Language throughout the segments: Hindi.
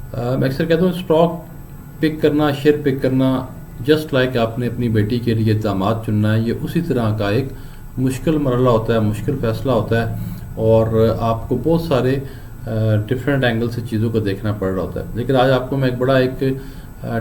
मैं अक्सर कहता हूँ स्टॉक पिक करना, शेयर पिक करना जस्ट लाइक आपने अपनी बेटी के लिए दामाद चुनना है, ये उसी तरह का एक मुश्किल मरला होता है, मुश्किल फैसला होता है और आपको बहुत सारे डिफरेंट एंगल से चीज़ों को देखना पड़ रहा होता है। लेकिन आज आपको मैं एक बड़ा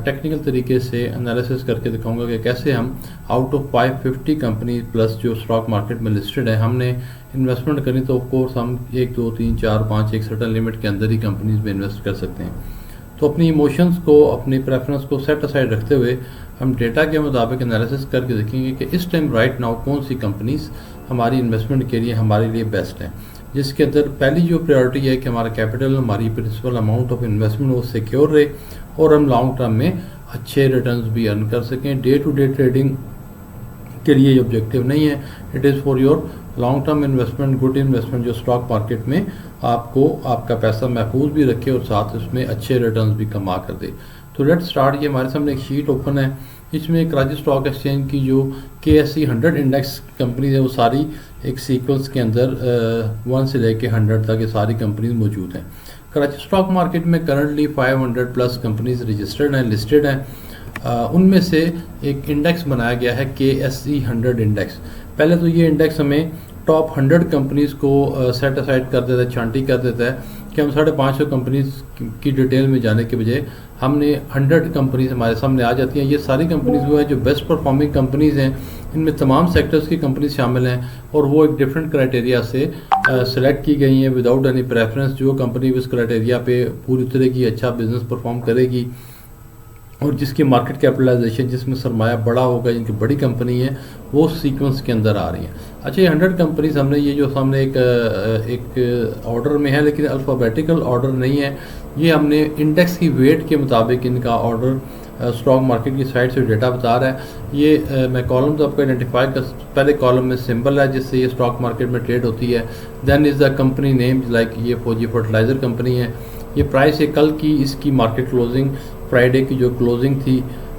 टेक्निकल तरीके से एनालिसिस करके दिखाऊंगा कि कैसे हम आउट ऑफ 550 कंपनी प्लस जो स्टॉक मार्केट में लिस्टेड है, हमने इन्वेस्टमेंट करनी तो ऑफकोर्स हम 1 2 3 4 5 एक सर्टन लिमिट के अंदर ही कंपनीज में इन्वेस्ट कर सकते हैं। तो अपनी इमोशंस को, अपनी प्रेफरेंस को सेट असाइड रखते हुए हम डेटा के मुताबिक एनालिसिस करके देखेंगे कि इस टाइम राइट नाउ कौन सी कंपनीज हमारी इन्वेस्टमेंट के लिए हमारे लिए बेस्ट हैं, जिसके अंदर पहली जो प्रायोरिटी है कि हमारा कैपिटल, हमारी प्रिंसिपल अमाउंट ऑफ इन्वेस्टमेंट वो सिक्योर रहे और हम लॉन्ग टर्म में अच्छे रिटर्न्स भी अर्न कर सकें। डे टू डे ट्रेडिंग के लिए ये ऑब्जेक्टिव नहीं है, it is for your long term investment, good investment जो स्टॉक मार्केट में आपको आपका पैसा महफूज भी रखे और साथ उसमें अच्छे रिटर्न्स भी कमा कर दे। तो लेट स्टार्ट। ये हमारे सामने एक शीट ओपन है, इसमें कराची स्टॉक एक्सचेंज की जो KSE 100 इंडेक्स कंपनीज है वो सारी एक सीक्वेंस के अंदर 1 से लेके 100 तक ये सारी कंपनीज मौजूद हैं। कराची स्टॉक मार्केट में करंटली 500 प्लस कंपनीज रजिस्टर्ड हैं, लिस्टेड हैं। उनमें से एक इंडेक्स बनाया गया है KSE 100 इंडेक्स। पहले तो ये इंडेक्स हमें टॉप 100 कंपनीज को सेट असाइड कर देता है, छांटी कर देता है कि हम 550 कंपनीज की डिटेल में जाने के बजाय हमने 100 कंपनीज हमारे सामने आ जाती हैं। ये सारी कंपनीज वो है जो बेस्ट परफॉर्मिंग कंपनीज हैं, इनमें तमाम सेक्टर्स की कंपनीज शामिल हैं और वो एक डिफरेंट क्राइटेरिया से सिलेक्ट की गई हैं विदाउट एनी प्रेफरेंस। जो कंपनी उस क्राइटेरिया पे पूरी तरह की अच्छा बिजनेस परफॉर्म करेगी और जिसकी मार्केट कैपिटलाइजेशन, जिसमें सरमाया बड़ा होगा, जिनकी बड़ी कंपनी है, वो सीक्वेंस के अंदर आ रही हैं। अच्छा, ये 100 कंपनीज हमने ये जो सामने एक ऑर्डर में है, लेकिन अल्फ़ाबेटिकल ऑर्डर नहीं है, ये हमने इंडेक्स की वेट के मुताबिक इनका ऑर्डर स्टॉक मार्केट की साइड से डेटा बता रहा है। ये मैं कॉलम तो आपको आइडेंटिफाई कर, पहले कॉलम में सिंबल है जिससे ये स्टॉक मार्केट में ट्रेड होती है। Then is the company name, like ये फौजी फर्टिलाइज़र कंपनी है। ये प्राइस है कल की, इसकी मार्केट क्लोजिंग फ्राइडे की जो क्लोजिंग थी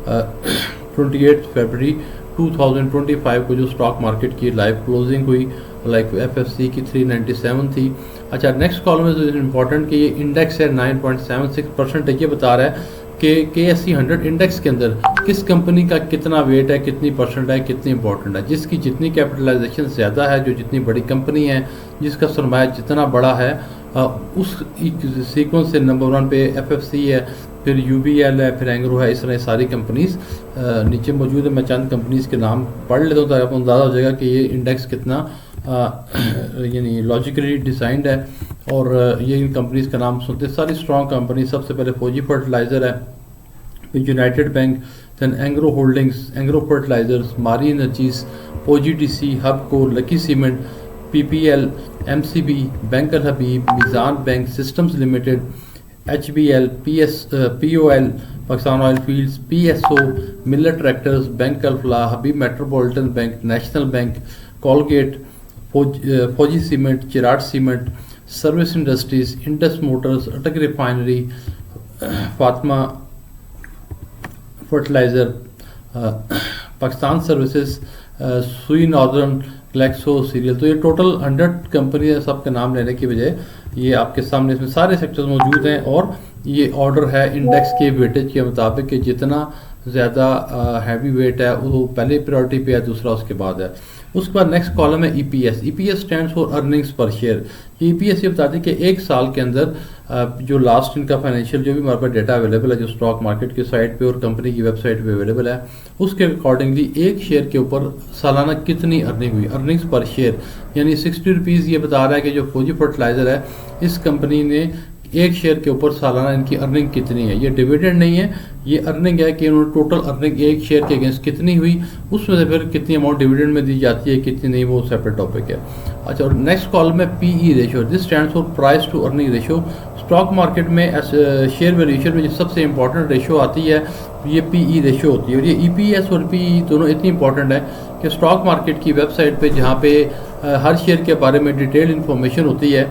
28 फरवरी 2025 को जो स्टॉक मार्केट की लाइव क्लोजिंग हुई, लाइक FFC की 397 थी। अच्छा, नेक्स्ट कॉलम इज इम्पॉर्टेंट कि ये इंडेक्स है 9.76% है। ये बता रहा है कि KSE 100 इंडेक्स के अंदर किस कंपनी का कितना वेट है, कितनी परसेंट है, कितनी इंपॉर्टेंट है। जिसकी जितनी कैपिटलाइजेशन ज़्यादा है, जो जितनी बड़ी कंपनी है, जिसका सरमाया जितना बड़ा है, उस सीक्वेंस से नंबर 1 पे FFC है, फिर UBL है, फिर एंग्रो है। इस तरह सारी कंपनीज नीचे मौजूद है। मैं चंद कंपनीज के नाम पढ़ लेता हूँ तो आपको अंदाज़ा हो जाएगा कि ये इंडेक्स कितना यानी लॉजिकली डिज़ाइंड है। और ये इन कंपनीज का नाम सुनते सारी स्ट्रॉन्ग कंपनी। सबसे पहले फौजी फर्टिलाइज़र है, फिर United Bank, then Engro Holdings, Engro Fertilizers, Mari Energies, OGDC, Hubco, Lucky Cement, PPL, MCB, Bank Al Habib, Meezan Bank, Systems Limited, HBL, POL, Pakistan Oil Fields, PSO, Miller Tractors, Bank Al Falah, Habib Metropolitan Bank, National Bank, Colgate, Fauji Cement, Cherat Cement, Service Industries, Indus Motors, Attock Refinery, Fatima Fertilizer, Pakistan Services, Sui Northern, Glaxo serial. तो ये टोटल 100 कंपनी है। सबके नाम लेने की बजाय ये आपके सामने इसमें सारे सेक्टर्स मौजूद हैं और ये ऑर्डर है इंडेक्स के वेटेज के मुताबिक कि जितना ज़्यादा हैवी वेट है वो पहले प्रायोरिटी पे है, दूसरा उसके बाद है। उसके बाद नेक्स्ट कॉलम है EPS स्टैंड्स फॉर अर्निंग्स पर शेयर। ये EPS ये बताती है कि एक साल के अंदर जो लास्ट इनका फाइनेंशियल जो भी हमारे पास डेटा अवेलेबल है, जो स्टॉक मार्केट की साइट पे और कंपनी की वेबसाइट पे अवेलेबल है, उसके अकॉर्डिंगली एक शेयर के ऊपर सालाना कितनी अर्निंग हुई, अर्निंग्स पर शेयर। यानी 60 रुपीज़ ये बता रहा है कि जो फौजी फर्टिलाइज़र है, इस कंपनी ने एक शेयर के ऊपर सालाना इनकी अर्निंग कितनी है। ये डिविडेंड नहीं है, ये अर्निंग है कि उन्होंने टोटल अर्निंग एक शेयर के अगेंस्ट कितनी हुई, उसमें से फिर कितनी अमाउंट डिविडेंड में दी जाती है, कितनी नहीं, वो सेपरेट टॉपिक है। अच्छा, और नेक्स्ट कॉलम है PE ratio, this stands for price to earning ratio. Stock market में शेयर वैल्यूएशन में जो सबसे इंपॉर्टेंट रेशो आती है ये PE रेशो होती है। और ये EPS और PE दोनों इतनी इंपॉर्टेंट है कि स्टॉक मार्केट की वेबसाइट पे जहाँ पे हर शेयर के बारे में डिटेल इन्फॉर्मेशन होती है,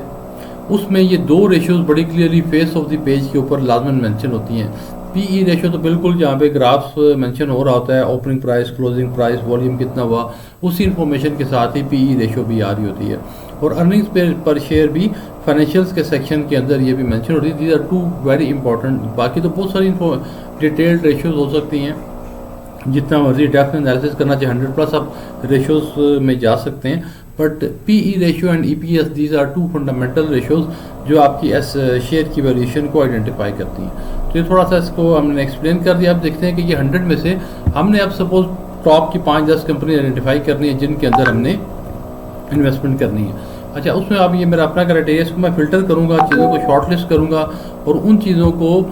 उसमें ये दो रेशियोज बड़ी clearly face of the page के ऊपर लाजमन मेंशन होती हैं। PE रेशियो तो बिल्कुल जहाँ पे ग्राफ्स मेंशन हो रहा होता है, opening price, closing price, volume कितना हुआ, उसी इन्फॉर्मेशन के साथ ही PE रेशियो भी आ रही होती है। और अर्निंग्स पर शेयर भी फाइनेंशियल्स के सेक्शन के अंदर ये भी मेंशन होती है। These are two very important. बाकी तो बहुत सारी डिटेल्ड रेशियोज हो सकती हैं, जितना मर्जी डेप्थ एनालिसिस करना चाहिए 100+ आप रेशियोज में जा सकते हैं। But PE ratio and EPS these are two fundamental ratios जो आपकी एस शेयर की वैल्यूएशन को आइडेंटिफाई करती हैं। तो ये थोड़ा सा इसको हमने एक्सप्लेन कर दिया। आप देखते हैं कि ये 100 में से हमने अब सपोज टॉप की 5-10 कंपनी आइडेंटिफाई करनी है जिनके अंदर हमने इन्वेस्टमेंट करनी है। अच्छा, उसमें अब ये मेरा अपना क्राइटेरिया, इसको मैं फ़िल्टर करूँगा, चीज़ों को शॉर्टलिस्ट करूँगा और उन चीज़ों को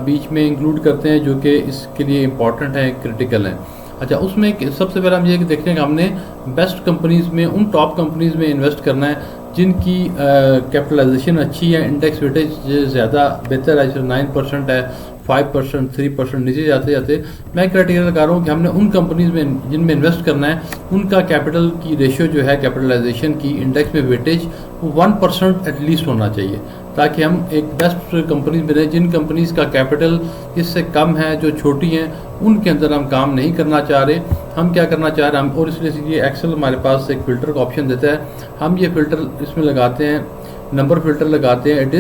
बीच में इंक्लूड करते हैं जो कि इसके लिए इम्पॉर्टेंट है, क्रिटिकल हैं। अच्छा, उसमें सबसे पहले हम ये देखते हैं कि हमने बेस्ट कंपनीज़ में, उन टॉप कंपनीज़ में इन्वेस्ट करना है जिनकी कैपिटलाइजेशन अच्छी है, इंडेक्स वेटेज ज़्यादा बेहतर है, जैसे 9% है, 5%, 3% नीचे जाते जाते मैं क्राइटेरिया लगा रहा हूँ कि हमने उन कंपनीज़ में जिनमें इन्वेस्ट करना है उनका कैपिटल की रेशियो जो है कैपिटलाइजेशन की इंडेक्स में वेटेज वो 1% एटलीस्ट होना चाहिए, ताकि हम एक बेस्ट कंपनीज में रहें। जिन कंपनीज़ का कैपिटल इससे कम है, जो छोटी हैं, उनके अंदर हम काम नहीं करना चाह रहे। हम क्या करना चाह रहे हैं, हम और इसलिए ये एक्सेल हमारे पास एक फ़िल्टर का ऑप्शन देता है। हम ये फ़िल्टर इसमें लगाते हैं, नंबर फ़िल्टर लगाते हैं,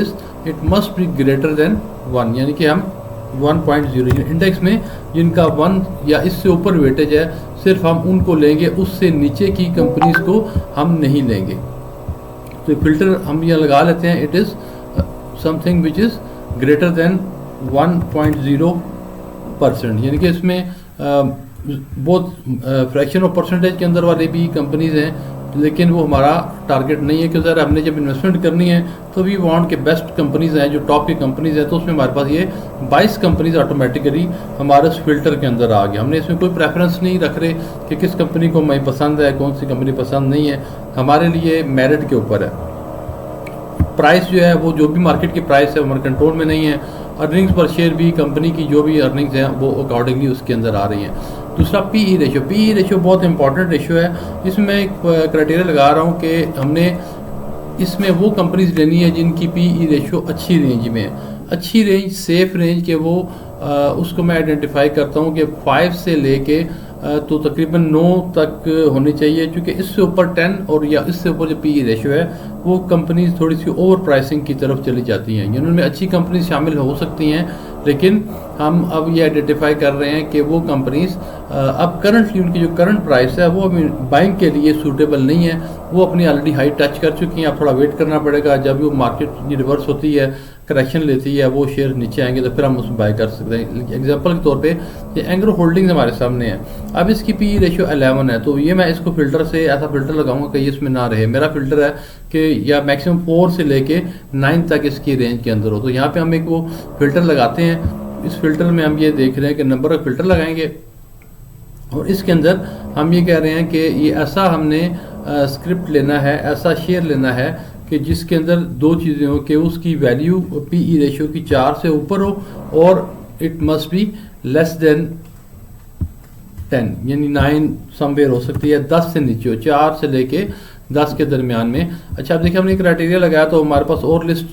it must be greater than 1, यानी कि हम 1.0 इंडेक्स में जिनका 1 या इससे ऊपर वेटेज है सिर्फ हम उनको लेंगे, उससे नीचे की कंपनीज़ को हम नहीं लेंगे। तो फ़िल्टर हम यह लगा लेते हैं, it is something which is greater than 1.0%, यानी कि इसमें बहुत फ्रैक्शन ऑफ परसेंटेज के अंदर वाले भी कंपनीज़ हैं, लेकिन वो हमारा टारगेट नहीं है। क्योंकि सर हमने जब इन्वेस्टमेंट करनी है तो वी वांट के बेस्ट कंपनीज़ हैं, जो टॉप की कंपनीज़ हैं, तो उसमें हमारे पास ये 22 कंपनीज़ ऑटोमेटिकली हमारे उस फिल्टर के अंदर आ गया। हमने इसमें कोई प्रेफरेंस नहीं रख रहे कि किस कंपनी को हमें पसंद है, कौन सी कंपनी पसंद नहीं है, हमारे लिए मेरिट के ऊपर है। प्राइस जो है वो जो भी मार्केट की प्राइस है हमारे कंट्रोल में नहीं है। अर्निंग्स पर शेयर भी कंपनी की जो भी अर्निंग्स हैं वो अकॉर्डिंगली उसके अंदर आ रही हैं। दूसरा पीई रेशियो बहुत इंपॉर्टेंट रेशियो है। इसमें मैं एक क्राइटेरिया लगा रहा हूँ कि हमने इसमें वो कंपनीज लेनी है जिनकी पीई रेशियो अच्छी रेंज में है, अच्छी रेंज, सेफ रेंज के वो उसको मैं आइडेंटिफाई करता हूँ कि 5 से लेके तो तकरीबन 9 तक होनी चाहिए, क्योंकि इससे ऊपर 10 और या इससे ऊपर जो पीई रेशियो है वो कंपनीज थोड़ी सी ओवर प्राइसिंग की तरफ चली जाती हैं। उनमें अच्छी कंपनीज शामिल हो सकती हैं, लेकिन हम अब ये आइडेंटिफाई कर रहे हैं कि वो कंपनीज अब करंटली उनकी जो करंट प्राइस है वो बाइंग के लिए सूटेबल नहीं है, वो अपनी ऑलरेडी हाई टच कर चुकी हैं। अब थोड़ा वेट करना पड़ेगा, जब वो मार्केट रिवर्स होती है, करेक्शन लेती है, वो शेयर नीचे आएंगे तो फिर हम उसमें बाय कर सकते हैं। एग्जांपल के तौर पे ये एंग्रो होल्डिंग्स हमारे सामने है, अब इसकी पी रेशियो 11 है, तो ये मैं इसको फिल्टर से ऐसा फिल्टर लगाऊंगा कि इसमें ना रहे। मेरा फिल्टर है कि या मैक्सिमम 4 से लेके 9 तक इसकी रेंज के अंदर हो। तो यहाँ पे हम एक वो फिल्टर लगाते हैं। इस फिल्टर में हम ये देख रहे हैं कि नंबर ऑफ फिल्टर लगाएंगे और इसके अंदर हम ये कह रहे हैं कि ये ऐसा हमने स्क्रिप्ट लेना है, ऐसा शेयर लेना है कि जिसके अंदर 2 चीज़ें हो कि उसकी वैल्यू पीई रेशियो की 4 से ऊपर हो और it must be less than 10, यानी 9 समवेयर हो सकती है, 10 से नीचे हो, 4 से लेके 10 के दरमियान में। अच्छा, अब देखिए हमने क्राइटेरिया लगाया तो हमारे पास और लिस्ट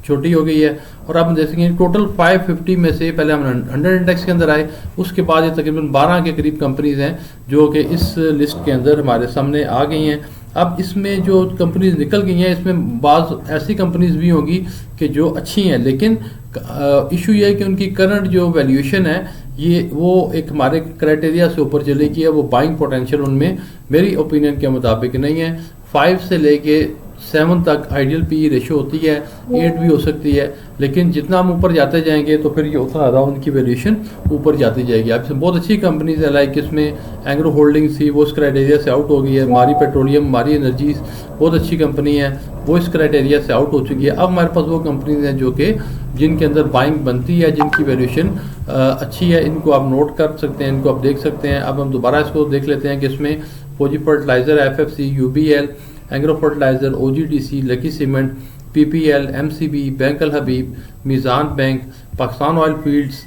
छोटी हो गई है और आप देखेंगे टोटल 550 में से पहले हम 100 इंडेक्स के अंदर आए, उसके बाद ये तकरीबन 12 के करीब कंपनीज हैं जो कि इस लिस्ट के अंदर हमारे सामने आ गई हैं। अब इसमें जो कंपनीज निकल गई हैं, इसमें बाज़ ऐसी कंपनीज भी होंगी कि जो अच्छी हैं, लेकिन इशू ये है कि उनकी करंट जो वैल्यूएशन है ये वो एक हमारे क्राइटेरिया से ऊपर चली गई है, वो बाइंग पोटेंशियल उनमें मेरी ओपिनियन के मुताबिक नहीं है। 5 से लेके 7 तक आइडियल पी रेशियो होती है, 8 भी हो सकती है, लेकिन जितना हम ऊपर जाते जाएंगे तो फिर ये उतना ज़्यादा उनकी वैल्यूएशन ऊपर जाती जाएगी। अब इसमें बहुत अच्छी कंपनीज है, लाइक इसमें एंग्रो होल्डिंग्स थी, वो इस क्राइटेरिया से आउट हो गई है। मारी पेट्रोलियम, मारी एनर्जीज बहुत अच्छी कंपनी है, वो इस क्राइटेरिया से आउट हो चुकी है। अब हमारे पास वो कंपनीज हैं जो कि जिनके अंदर बाइंग बनती है, जिनकी वैल्यूएशन अच्छी है, इनको आप नोट कर सकते हैं, इनको आप देख सकते हैं। अब हम दोबारा इसको देख लेते हैं कि इसमें Fauji Fertilizer, FFC, UBL, Engro Fertilizer, OGDC, Lucky Cement, PPL, MCB, Bank Al Habib, Meezan Bank, Pakistan Oil Fields,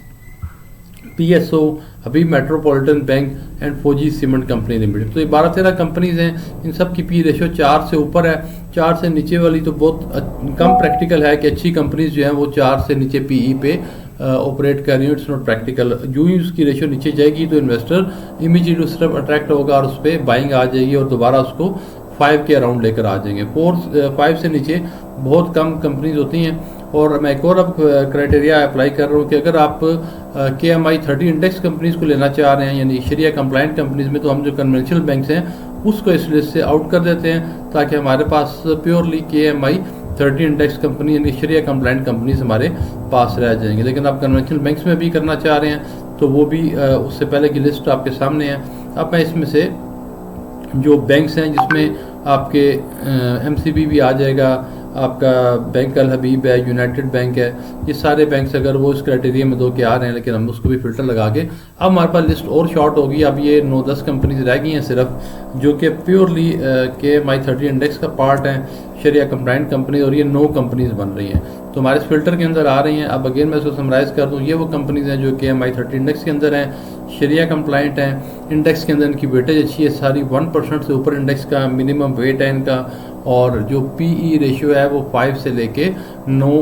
PSO, Habib Metropolitan Bank and Fauji Cement Company Limited. तो ये 12-13 कंपनीज हैं, इन सब की पी रेशियो 4 से ऊपर है। 4 से नीचे वाली तो बहुत कम प्रैक्टिकल है कि अच्छी कंपनीज जो हैं वो 4 से नीचे PE पे ऑपरेट कर रही है। It's not practical. जो ही उसकी रेशियो नीचे जाएगी तो इन्वेस्टर इमीडिएट उस तरफ अट्रैक्ट होगा और उस पर बाइंग आ जाएगी और दोबारा उसको 5 के अराउंड लेकर आ जाएंगे। 5 से नीचे बहुत कम कंपनीज होती हैं। और मैं एक और अब क्राइटेरिया अप्लाई कर रहा हूँ कि अगर आप KMI 30 इंडेक्स कंपनीज को लेना चाह रहे हैं, यानी शरिया कंप्लाइंट कंपनीज में, तो हम जो कन्वेंशनल बैंक्स हैं उसको इस लिस्ट से आउट कर देते हैं, ताकि हमारे पास प्योरली KMI 30 इंडेक्स कंपनी यानी शरिया कंप्लाइंट कंपनीज हमारे पास रह जाएंगे। लेकिन आप कन्वेंशनल बैंक्स में भी करना चाह रहे हैं तो वो भी उससे पहले की लिस्ट आपके सामने है। अब मैं इसमें से जो बैंक्स हैं जिसमें आपके MCB भी आ जाएगा, आपका बैंक अल हबीब है, यूनाइटेड बैंक है, ये सारे बैंक्स अगर वो इस क्राइटेरिया में 2 के आ रहे हैं, लेकिन हम उसको भी फिल्टर लगा के अब हमारे पास लिस्ट और शॉर्ट होगी। अब ये 9-10 कंपनीज रह गई हैं सिर्फ, जो कि प्योरली KMI 30 इंडेक्स का पार्ट है, शरिया कंप्लाइंट कंपनी, और ये 9 कंपनीज बन रही हैं तो हमारे इस फिल्टर के अंदर आ रही हैं। अब अगेन मैं इसको समराइज़ कर दूँ, ये वो कंपनीज हैं जो KMI 30 इंडेक्स के अंदर हैं, शरिया कंप्लाइंट हैं, इंडेक्स के अंदर इनकी वेटेज अच्छी है, सारी 1% से ऊपर इंडेक्स का मिनिमम वेट है इनका, और जो PE रेशियो है वो 5 से लेके 9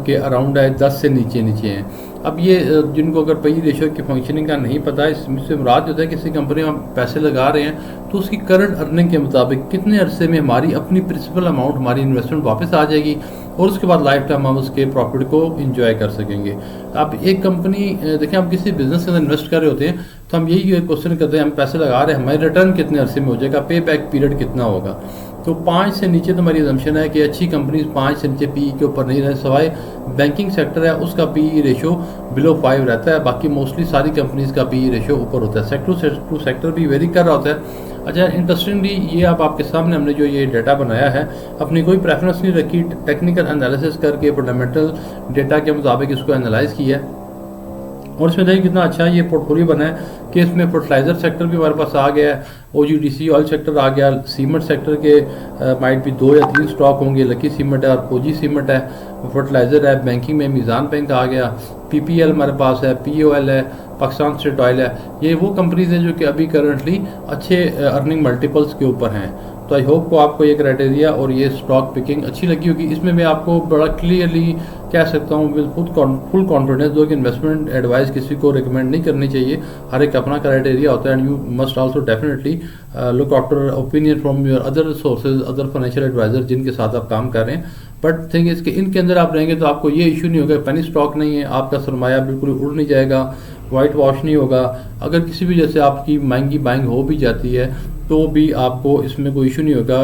के अराउंड है, 10 से नीचे हैं। अब ये जिनको अगर PE रेशियो की फंक्शनिंग का नहीं पता है, इससे मुराद होता है किसी कंपनी में हम पैसे लगा रहे हैं तो उसकी करंट अर्निंग के मुताबिक कितने अरसे में हमारी अपनी प्रिंसिपल अमाउंट, हमारी इन्वेस्टमेंट वापस आ जाएगी, और उसके बाद लाइफ टाइम हम उसके प्रॉफिट को इंजॉय कर सकेंगे। अब एक कंपनी देखें, हम किसी बिजनेस के अंदर इन्वेस्ट कर रहे होते हैं तो हम यही क्वेश्चन करते हैं, हम पैसे लगा रहे हैं, हमारे रिटर्न कितने अरसे में हो जाएगा, पे बैक पीरियड कितना होगा। तो 5 से नीचे तो हमारी अजम्पशन है कि अच्छी कंपनीज 5 से नीचे PE के ऊपर नहीं रहे, सवाए बैंकिंग सेक्टर है उसका PE रेशो बिलो 5 रहता है, बाकी मोस्टली सारी कंपनीज का PE रेशो ऊपर होता है। सेक्टर टू सेक्टर भी वेरी कर रहा होता है। अच्छा, इंटरेस्टिंगली ये अब आपके सामने हमने जो ये डाटा बनाया है, अपनी कोई प्रेफरेंस नहीं रखी, टेक्निकल एनालिसिस करके फंडामेंटल डेटा के मुताबिक इसको एनालाइज किया है, और इसमें देखिए कितना अच्छा ये पोर्टफोलियो बना है कि इसमें फर्टिलाइजर सेक्टर भी हमारे पास आ गया है, OGDC ऑयल सेक्टर आ गया, सीमेंट सेक्टर के माइट भी 2 या 3 स्टॉक होंगे, लकी सीमेंट है और फौजी सीमेंट है, फर्टिलाइजर है, बैंकिंग में मीज़ान बैंक आ गया, PPL हमारे पास है, POL है, पाकिस्तान स्टेट ऑयल है। ये वो कंपनीज हैं जो कि अभी करंटली अच्छे अर्निंग मल्टीपल्स के ऊपर हैं। तो आई होप को आपको ये क्राइटेरिया और ये स्टॉक पिकिंग अच्छी लगी होगी। इसमें मैं आपको बड़ा क्लियरली कह सकता हूँ विद फुल कॉन्फिडेंस दो कि इन्वेस्टमेंट एडवाइस किसी को रिकमेंड नहीं करनी चाहिए, हर एक अपना क्राइटेरिया होता है, and you must also definitely look after opinion from your other sources, other financial advisor जिनके साथ आप काम कर रहे हैं। बट थिंग इसके इनके अंदर आप रहेंगे तो आपको ये इशू नहीं होगा, पेनी स्टॉक नहीं है, आपका सरमाया बिल्कुल उड़ नहीं जाएगा, वाइट वॉश नहीं होगा। अगर किसी भी वजह से आपकी महंगी बाइंग हो भी जाती है तो भी आपको इसमें कोई इशू नहीं होगा।